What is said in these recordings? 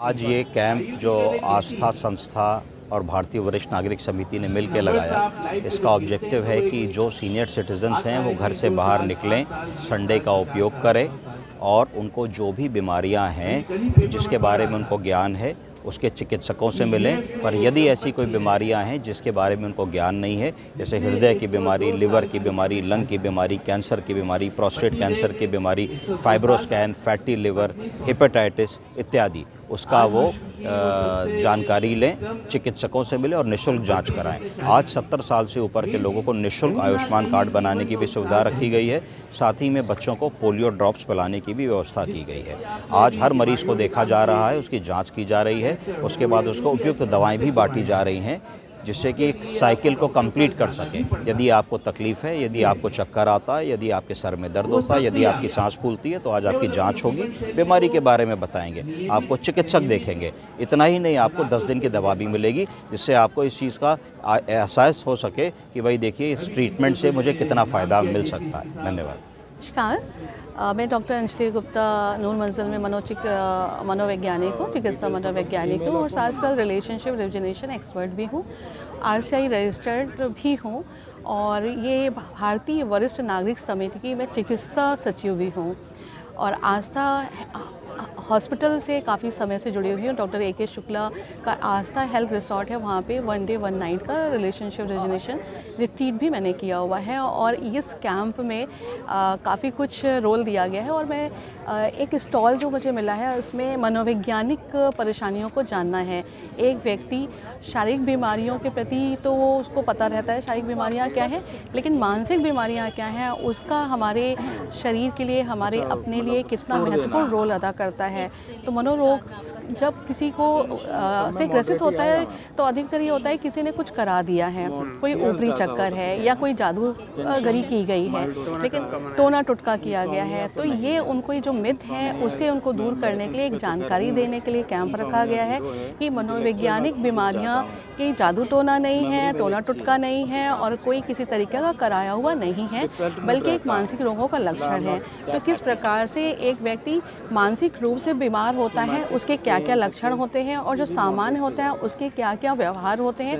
आज ये कैंप जो आस्था संस्था और भारतीय वरिष्ठ नागरिक समिति ने मिल के लगाया, इसका ऑब्जेक्टिव है कि जो सीनियर सिटीजन्स हैं वो घर से बाहर निकलें, संडे का उपयोग करें और उनको जो भी बीमारियां हैं जिसके बारे में उनको ज्ञान है उसके चिकित्सकों से मिलें। पर यदि ऐसी कोई बीमारियां हैं जिसके बारे में उनको ज्ञान नहीं है, जैसे हृदय की बीमारी, लिवर की बीमारी, लंग की बीमारी, कैंसर की बीमारी, प्रोस्टेट कैंसर की बीमारी, फाइब्रोस्कैन, फैटी लिवर, हेपेटाइटिस इत्यादि, उसका वो जानकारी लें, चिकित्सकों से मिलें और निःशुल्क जांच कराएं। आज 70 साल से ऊपर के लोगों को निःशुल्क आयुष्मान कार्ड बनाने की भी सुविधा रखी गई है। साथ ही में बच्चों को पोलियो ड्रॉप्स पिलाने की भी व्यवस्था की गई है। आज हर मरीज़ को देखा जा रहा है, उसकी जांच की जा रही है, उसके बाद उसको उपयुक्त दवाएं भी बांटी जा रही हैं जिससे कि एक साइकिल को कंप्लीट कर सकें। यदि आपको तकलीफ़ है, यदि आपको चक्कर आता है, यदि आपके सर में दर्द होता है, यदि आपकी सांस फूलती है, तो आज आपकी जांच होगी, बीमारी के बारे में बताएंगे, आपको चिकित्सक देखेंगे। इतना ही नहीं, आपको 10 दिन की दवा भी मिलेगी जिससे आपको इस चीज़ का एहसास हो सके कि भाई देखिए इस ट्रीटमेंट से मुझे कितना फ़ायदा मिल सकता है। धन्यवाद। नमस्कार, मैं डॉक्टर अंजलि गुप्ता नूर मंजिल में मनोवैज्ञानिक हूँ, चिकित्सा मनोवैज्ञानिक हूँ और साथ साथ रिलेशनशिप रिजुविनेशन एक्सपर्ट भी हूँ, RCI रजिस्टर्ड भी हूँ और ये भारतीय वरिष्ठ नागरिक समिति की मैं चिकित्सा सचिव भी हूँ और आस्था हॉस्पिटल से काफ़ी समय से जुड़ी हुई हूँ। डॉक्टर AK शुक्ला का आस्था हेल्थ रिसोर्ट है, वहाँ पे 1 डे 1 नाइट का रिलेशनशिप रेजिनेशन रिट्रीट भी मैंने किया हुआ है और इस कैंप में काफ़ी कुछ रोल दिया गया है और मैं एक स्टॉल जो मुझे मिला है उसमें मनोवैज्ञानिक परेशानियों को जानना है। एक व्यक्ति शारीरिक बीमारियों के प्रति तो उसको पता रहता है शारीरिक बीमारियाँ क्या हैं, लेकिन मानसिक बीमारियाँ क्या हैं, उसका हमारे शरीर के लिए, हमारे अपने लिए कितना महत्वपूर्ण रोल अदा करता है। तो मनोरोग जब किसी को से ग्रसित होता है तो अधिकतर ये होता है किसी ने कुछ करा दिया है, कोई ऊपरी चक्कर है या कोई जादूगरी की गई है, लेकिन टोना टुटका किया गया है। तो ये उनको जो मिथ है उससे उनको दूर करने के लिए एक जानकारी देने के लिए कैंप रखा गया है कि मनोवैज्ञानिक बीमारियां कि जादू टोना नहीं है, टोना टुटका नहीं है और कोई किसी तरीके का कराया हुआ नहीं है, बल्कि एक मानसिक रोगों का लक्षण है। तो किस प्रकार से एक व्यक्ति मानसिक रूप से बीमार होता है, उसके क्या क्या लक्षण होते हैं और जो सामान्य होता है उसके क्या क्या व्यवहार होते हैं,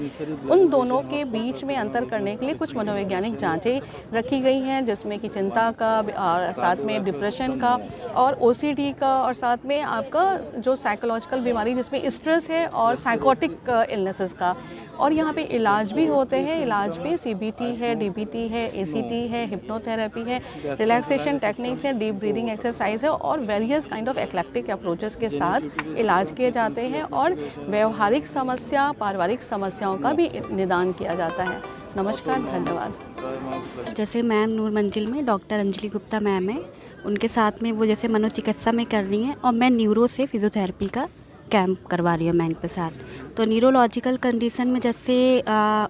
उन दोनों के बीच में अंतर करने के लिए कुछ मनोवैज्ञानिक जांचें रखी गई हैं, जिसमें कि चिंता का और साथ में डिप्रेशन का और OCD का और साथ में आपका जो साइकोलॉजिकल बीमारी जिसमें स्ट्रेस है और साइकोटिक इलनेसेस का। और यहाँ पे इलाज भी होते हैं। इलाज पे CBT है, DBT है, ACT है, हिप्नोथेरेपी है, रिलैक्सेशन टेक्निक्स है, डीप ब्रीदिंग एक्सरसाइज है और various kind of eclectic approaches के साथ इलाज किए जाते हैं और व्यवहारिक समस्या, पारिवारिक समस्याओं का भी निदान किया जाता है। नमस्कार, धन्यवाद। जैसे मैम नूर मंजिल में डॉक्टर अंजलि गुप्ता मैम है, उनके साथ में वो जैसे मनोचिकित्सा में कर रही हैं और मैं न्यूरो से फिजियोथेरेपी का कैंप करवा रही हूँ मैम के साथ। तो न्यूरोलॉजिकल कंडीशन में जैसे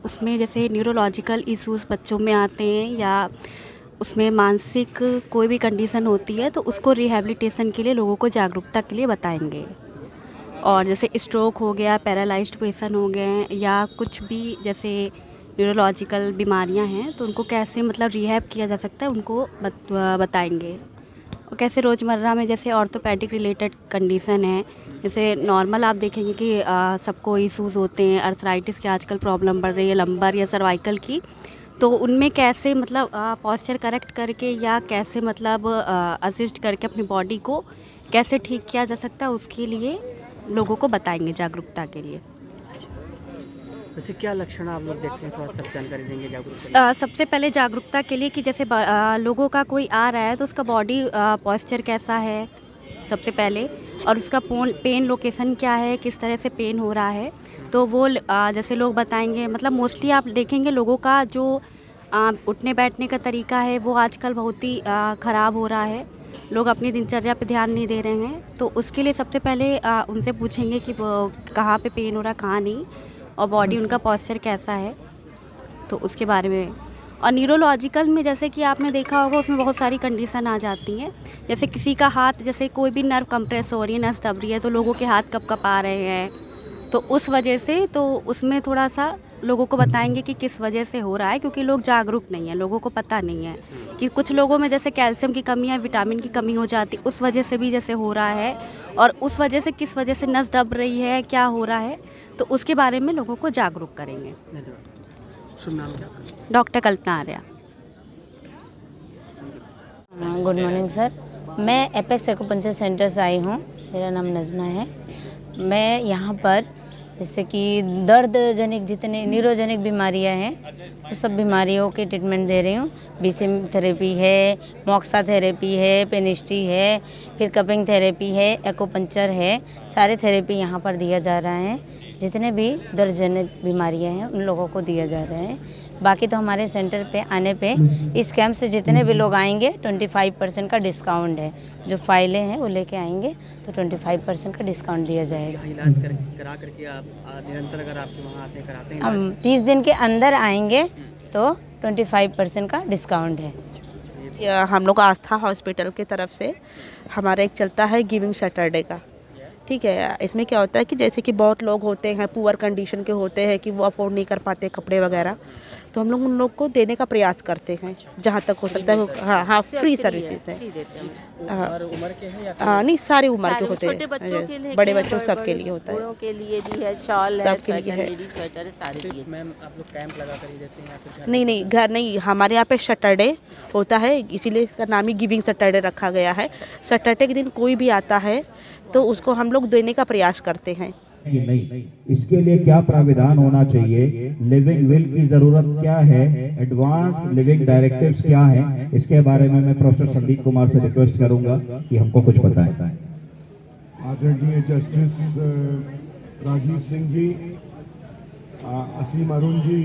उसमें जैसे न्यूरोलॉजिकल इश्यूज़ बच्चों में आते हैं या उसमें मानसिक कोई भी कंडीशन होती है तो उसको रिहैबिलिटेशन के लिए लोगों को जागरूकता के लिए बताएंगे। और जैसे स्ट्रोक हो गया, पैरालाइज्ड पेशेंट हो गए या कुछ भी जैसे न्यूरोलॉजिकल बीमारियां हैं तो उनको कैसे मतलब रिहैब किया जा सकता है उनको बताएंगे। और कैसे रोज़मर्रा में जैसे ऑर्थोपेडिक रिलेटेड कंडीशन है, जैसे नॉर्मल आप देखेंगे कि सबको इशूज़ होते हैं, अर्थराइटिस की आजकल प्रॉब्लम बढ़ रही है, लंबर या सर्वाइकल की, तो उनमें कैसे मतलब पॉस्चर करेक्ट करके या कैसे मतलब असिस्ट करके अपनी बॉडी को कैसे ठीक किया जा सकता है उसके लिए लोगों को बताएंगे जागरूकता के लिए। वैसे क्या लक्षण आप लोग देखते हैं, थोड़ा सा जानकारी देंगे जागरूकता? सबसे पहले जागरूकता के लिए कि जैसे लोगों का कोई आ रहा है तो उसका बॉडी पॉस्चर कैसा है सबसे पहले, और उसका पेन लोकेशन क्या है, किस तरह से पेन हो रहा है, तो वो जैसे लोग बताएंगे। मतलब मोस्टली आप देखेंगे लोगों का जो उठने बैठने का तरीका है वो आजकल बहुत ही ख़राब हो रहा है, लोग अपनी दिनचर्या पे ध्यान नहीं दे रहे हैं। तो उसके लिए सबसे पहले उनसे पूछेंगे कि वो कहाँ पे पेन हो रहा है, कहाँ नहीं, और बॉडी उनका पॉस्चर कैसा है, तो उसके बारे में। और न्यूरोलॉजिकल में जैसे कि आपने देखा होगा उसमें बहुत सारी कंडीशन आ जाती हैं, जैसे किसी का हाथ, जैसे कोई भी नर्व कंप्रेस हो रही है, नस दब रही है, तो लोगों के हाथ कब कप आ रहे हैं, तो उस वजह से तो उसमें थोड़ा सा लोगों को बताएंगे कि किस वजह से हो रहा है, क्योंकि लोग जागरूक नहीं है, लोगों को पता नहीं है कि कुछ लोगों में जैसे कैल्शियम की कमी या विटामिन की कमी हो जाती, उस वजह से भी जैसे हो रहा है, और उस वजह से किस वजह से नस दब रही है, क्या हो रहा है, तो उसके बारे में लोगों को जागरूक करेंगे। धन्यवाद। शुभ नाम क्या? डॉक्टर कल्पना आर्या। गुड मॉर्निंग सर, मैं एपेक्स एक्यूपंक्चर सेंटर से आई हूँ। मेरा नाम नज़मा है। मैं यहाँ पर जैसे कि दर्द जनिक जितने न्यूरोजेनिक बीमारियाँ हैं वो सब बीमारियों की ट्रीटमेंट दे रही हूँ। बीसीएम थेरेपी है, मोक्सा थेरेपी है, पेनिस्ट्री है, फिर कपिंग थेरेपी है, एक्यूपंक्चर है, सारे थेरेपी यहाँ पर दिया जा रहा है। जितने भी दर्द जनिक बीमारियाँ हैं उन लोगों को दिया जा रहा है। बाकी तो हमारे सेंटर पे आने पे इस कैंप से जितने भी लोग आएंगे 25% का डिस्काउंट है। जो फाइलें हैं वो लेके आएंगे तो 25% का डिस्काउंट दिया जाएगा। यहाँ इलाज करा करके आप निरंतर अगर आपके वहाँ आते हैं कराते हैं हम इलाज? 30 दिन के अंदर आएंगे तो 25% का डिस्काउंट है। हम लोग आस्था हॉस्पिटल की तरफ से हमारा एक चलता है गिविंग सैटरडे का। ठीक है, इसमें क्या होता है कि जैसे कि बहुत लोग होते हैं पुअर कंडीशन के होते हैं कि वो अफोर्ड नहीं कर पाते कपड़े वगैरह, तो हम लोग उन लोग को देने का प्रयास करते हैं जहाँ तक हो सकता है। हाँ हाँ, फ्री सर्विसेज है। उम्र के हैं या नहीं, सारे उम्र के होते छोटे बच्चों के हैं, लिए बड़े क्या बच्चों है, सबके लिए होता है। बूढ़ों के लिए भी है, शॉल है, सबके लिए स्वेटर, है। लेडीज स्वेटर है, सारे दिए। मैम आप लोग कैंप लगा कर ही देते हैं या फिर घर? नहीं, घर नहीं, हमारे यहाँ पे सैटरडे होता है, इसीलिए इसका नाम ही गिविंग सैटरडे रखा गया है। सैटरडे के दिन कोई भी आता है तो उसको हम लोग देने का प्रयास करते हैं। नहीं, इसके लिए क्या प्राविधान होना चाहिए, लिविंग विल की जरूरत क्या है, एडवांस लिविंग डायरेक्टिव्स क्या हैं, इसके बारे में मैं प्रोफेसर संदीप कुमार से रिक्वेस्ट करूंगा कि हमको कुछ बताएं। आदरणीय जस्टिस राजीव सिंह जी, असीम अरुण जी,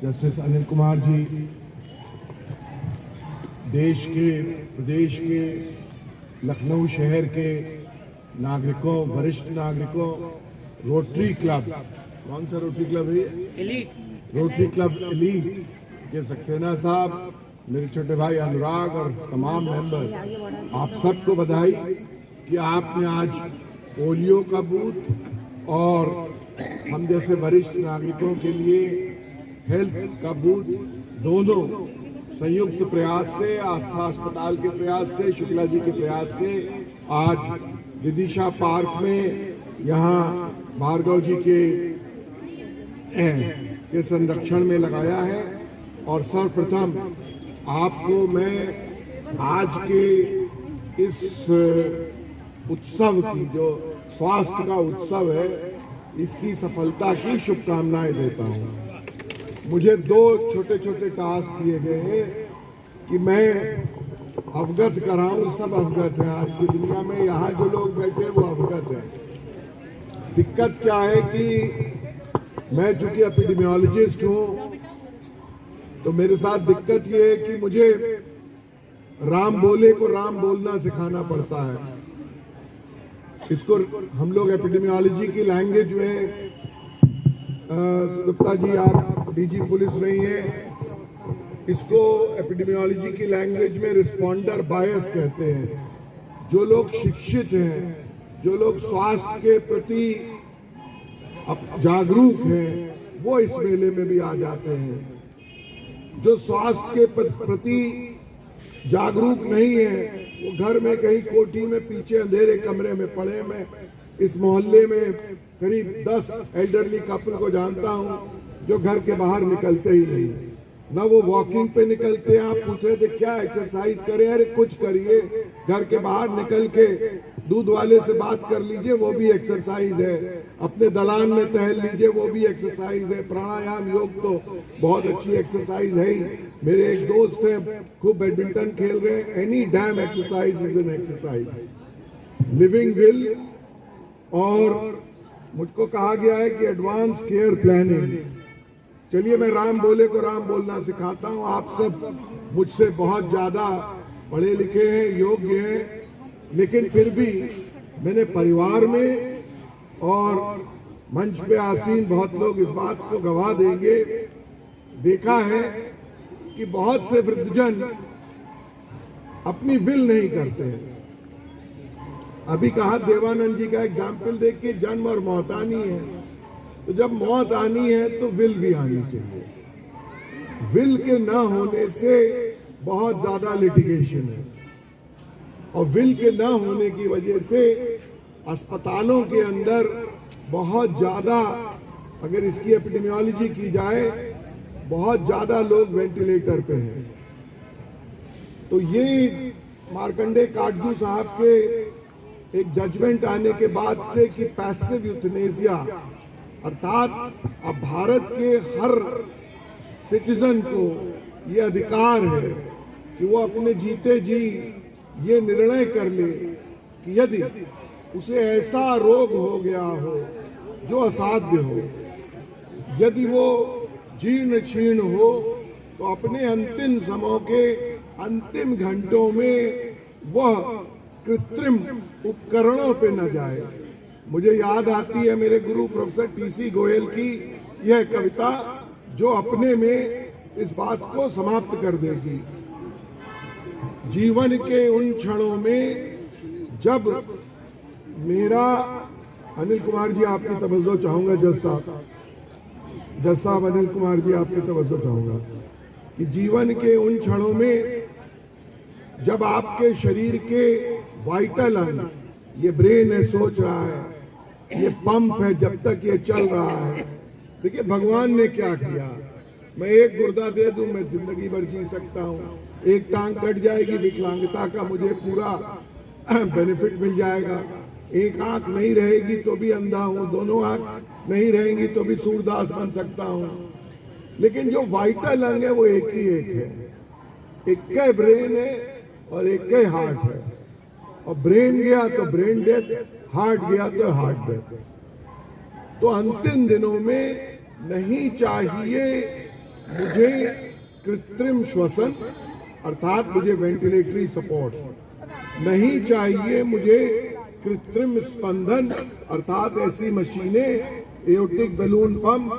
जस्टिस अनिल कुमार जी, देश के प्रदेश के लखनऊ शहर के नागरिकों, वरिष्ठ नागरिकों, रोटरी क्लब, कौन सा रोटरी क्लब है? एलीट रोटरी क्लब एलीट के सक्सेना साहब, मेरे छोटे भाई अनुराग और तमाम मेंबर, आप सबको बधाई कि आपने आज पोलियो का बूथ और हम जैसे वरिष्ठ नागरिकों के लिए हेल्थ का बूथ दोनों संयुक्त प्रयास से, आस्था अस्पताल के प्रयास से, शुक्ला जी के प्रयास से आज विदिशा पार्क में यहाँ भार्गव जी के संरक्षण में लगाया है। और सर्वप्रथम आपको मैं आज के इस उत्सव की, जो स्वास्थ्य का उत्सव है, इसकी सफलता की शुभकामनाएं देता हूँ। मुझे 2 छोटे छोटे टास्क दिए गए हैं कि मैं अवगत कराऊं। सब अवगत है आज की दुनिया में, यहाँ जो लोग बैठे हैं वो अवगत है। दिक्कत क्या है कि मैं चूंकि एपिडेमियोलॉजिस्ट हूँ तो मेरे साथ दिक्कत ये है कि मुझे राम बोले को राम बोलना सिखाना पड़ता है। इसको हम लोग एपिडेमियोलॉजी की लैंग्वेज में, गुप्ता जी आप डीजी पुलिस रही हैं, इसको एपिडेमियोलॉजी की लैंग्वेज में रिस्पॉन्डर बायस कहते हैं। जो लोग शिक्षित हैं, जो लोग स्वास्थ्य के प्रति जागरूक हैं, वो इस मेले में भी आ जाते हैं। जो स्वास्थ्य के प्रति जागरूक नहीं है वो घर में कहीं कोठी में पीछे अंधेरे कमरे में पड़े। मैं इस मोहल्ले में करीब 10 एल्डरली कपल को जानता हूं जो घर के बाहर निकलते ही नहीं, ना वो वॉकिंग पे निकलते हैं। आप पूछ रहे थे क्या एक्सरसाइज करें, अरे कुछ करिए, घर के बाहर निकल के दूध वाले से बात कर लीजिए, वो भी एक्सरसाइज है। अपने दलान में टहल लीजिए, वो भी एक्सरसाइज है। प्राणायाम, योग तो बहुत अच्छी एक्सरसाइज है ही। मेरे एक दोस्त हैं, खूब बैडमिंटन खेल रहे हैं। Any damn exercise is an exercise. Living will, और मुझको कहा गया है कि एडवांस केयर प्लानिंग। चलिए मैं राम बोले को राम बोलना सिखाता हूँ। आप सब मुझसे बहुत ज्यादा पढ़े लिखे हैं, योग्य हैं, लेकिन फिर भी मैंने परिवार में और मंच पे आसीन बहुत लोग इस बात को गवाह देंगे, देखा है कि बहुत से वृद्धजन अपनी विल नहीं करते हैं। अभी कहा देवानंद जी का एग्जाम्पल देख के, जन्म और मौत आनी है। तो जब मौत आनी है तो विल भी आनी चाहिए। विल के ना होने से बहुत ज्यादा लिटिगेशन है, और विल के ना होने की वजह से अस्पतालों के अंदर बहुत ज्यादा, अगर इसकी एपिडेमियोलॉजी की जाए, बहुत ज्यादा लोग वेंटिलेटर पे हैं। तो ये मार्कंडे काटजू साहब के एक जजमेंट आने के बाद से कि पैसिव यूथनेसिया, अर्थात अब भारत के हर सिटीजन को ये अधिकार है कि वो अपने जीते जी ये निर्णय कर ले कि यदि उसे ऐसा रोग हो गया हो जो असाध्य हो, यदि वो जीर्ण क्षीण हो, तो अपने अंतिम समय के अंतिम घंटों में वह कृत्रिम उपकरणों पे न जाए। मुझे याद आती है मेरे गुरु प्रोफेसर टी.सी. गोयल की यह कविता, जो अपने में इस बात को समाप्त कर देगी। जीवन के उन क्षणों में जब मेरा, अनिल कुमार जी आपकी तवज्जो चाहूंगा, जज साहब अनिल कुमार जी आपकी तवज्जो चाहूंगा कि जीवन के उन क्षणों में जब आपके शरीर के वाइटल अंग, ये ब्रेन है सोच रहा है, ये पंप है जब तक ये चल रहा है। देखिए भगवान ने क्या किया, मैं एक गुर्दा दे दूं मैं जिंदगी भर जी सकता हूँ, एक टांग कट जाएगी विकलांगता का मुझे पूरा बेनिफिट मिल जाएगा, एक आंख नहीं रहेगी तो भी अंधा हूँ, दोनों आंख नहीं रहेंगी तो भी सूरदास बन सकता हूँ। लेकिन जो वाइटल अंग है वो एक ही एक है, एक का ब्रेन है और एक का हार्ट है, और ब्रेन गया तो ब्रेन डेथ, हार्ट गया तो हार्ट डेथ। तो अंतिम दिनों में नहीं चाहिए मुझे कृत्रिम श्वसन, अर्थात मुझे वेंटिलेटरी सपोर्ट, नहीं चाहिए मुझे कृत्रिम स्पंदन, अर्थात ऐसी मशीनें, एओर्टिक बैलून पंप,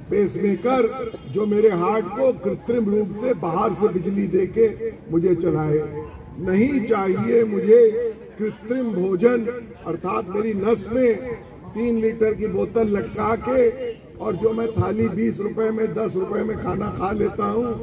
पेसमेकर, जो मेरे हार्ट को कृत्रिम रूप से बाहर से बिजली देके मुझे चलाए। नहीं चाहिए मुझे कृत्रिम भोजन, अर्थात मेरी नस में 3 लीटर की बोतल लटका के, और जो मैं थाली 20 रुपए में 10 रुपए में खाना खा लेता हूँ,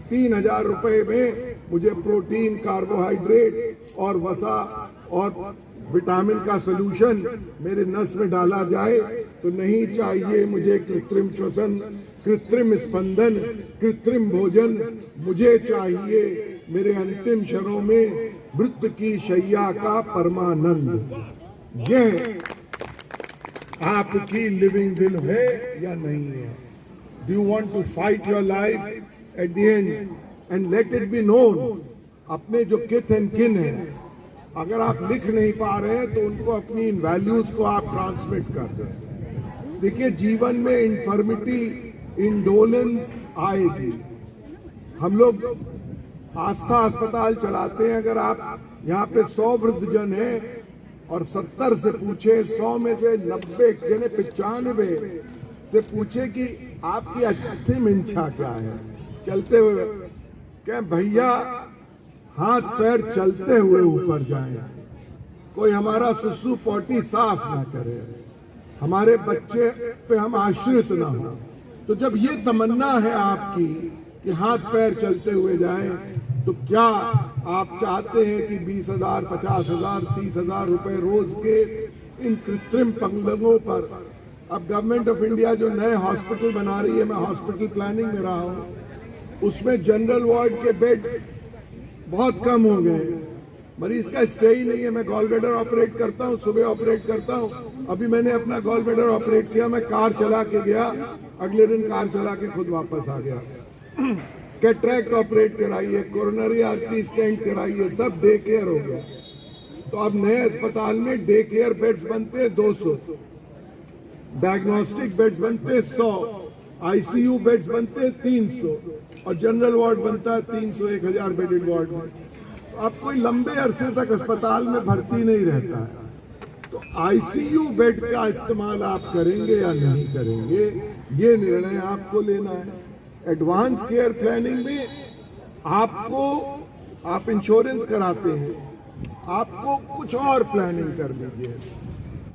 3000 रुपए में मुझे प्रोटीन, कार्बोहाइड्रेट और वसा और विटामिन का सोल्यूशन मेरे नस में डाला जाए। तो नहीं चाहिए मुझे कृत्रिम श्वसन, कृत्रिम स्पंदन, कृत्रिम भोजन। मुझे चाहिए मेरे अंतिम क्षणों में मृत्यु की शैया का परमानंद। यह आपकी लिविंग विल है या नहीं है? Do you want to fight your life at the end and let it be known? अपने जो किथ एंड किन है, अगर आप लिख नहीं पा रहे हैं तो उनको अपनी इन वैल्यूज को आप ट्रांसमिट कर दें। देखिए जीवन में इन्फर्मिटी, इंडोलेंस आएगी। हम लोग आस्था अस्पताल चलाते हैं, अगर आप यहाँ पे 100 वृद्धजन हैं और 70 से पूछे, 100 में से 90 यानी 95 से पूछे कि आपकी अंतिम इच्छा क्या है चलते हुए, क्या भैया हाथ पैर चलते हुए ऊपर जाएं, कोई हमारा सुसु पोटी साफ ना करे, हमारे बच्चे पे हम आश्रित ना हो। तो जब ये तमन्ना है आपकी कि हाथ पैर चलते हुए जाएं, तो क्या आप चाहते हैं कि 20,000, 50,000, 30,000 रुपए रोज के इन कृत्रिम पंगलों पर, अब गवर्नमेंट ऑफ इंडिया जो नए हॉस्पिटल बना रही है, मैं हॉस्पिटल प्लानिंग में रहा हूँ, उसमें जनरल वार्ड के बेड बहुत कम हो गए, मरीज का स्टे ही नहीं है। मैं गॉल ब्लैडर ऑपरेट करता हूँ, सुबह ऑपरेट करता हूँ, अभी मैंने अपना गॉल ब्लैडर ऑपरेट किया, मैं कार चला के गया, अगले दिन कार चला के खुद वापस आ गया। कैटरैक्ट ऑपरेट कराइए, कोरोनरी आर्टरी स्टेंट कराइए, सब डे केयर हो गया। तो अब नए अस्पताल में डे केयर बेड्स बनते हैं 200, डायग्नोस्टिक बेड्स बनते 100, आईसीयू बेड्स बनते 300 और जनरल वार्ड बनता है 300, 1000 बेडेड वार्ड में। तो अब कोई लंबे अरसे तक अस्पताल में भर्ती नहीं रहता है। तो आईसीयू बेड का इस्तेमाल आप करेंगे या नहीं करेंगे, ये निर्णय आपको लेना है। एडवांस केयर प्लानिंग में आपको, आप इंश्योरेंस कराते हैं, आपको कुछ और प्लानिंग कर लीजिए।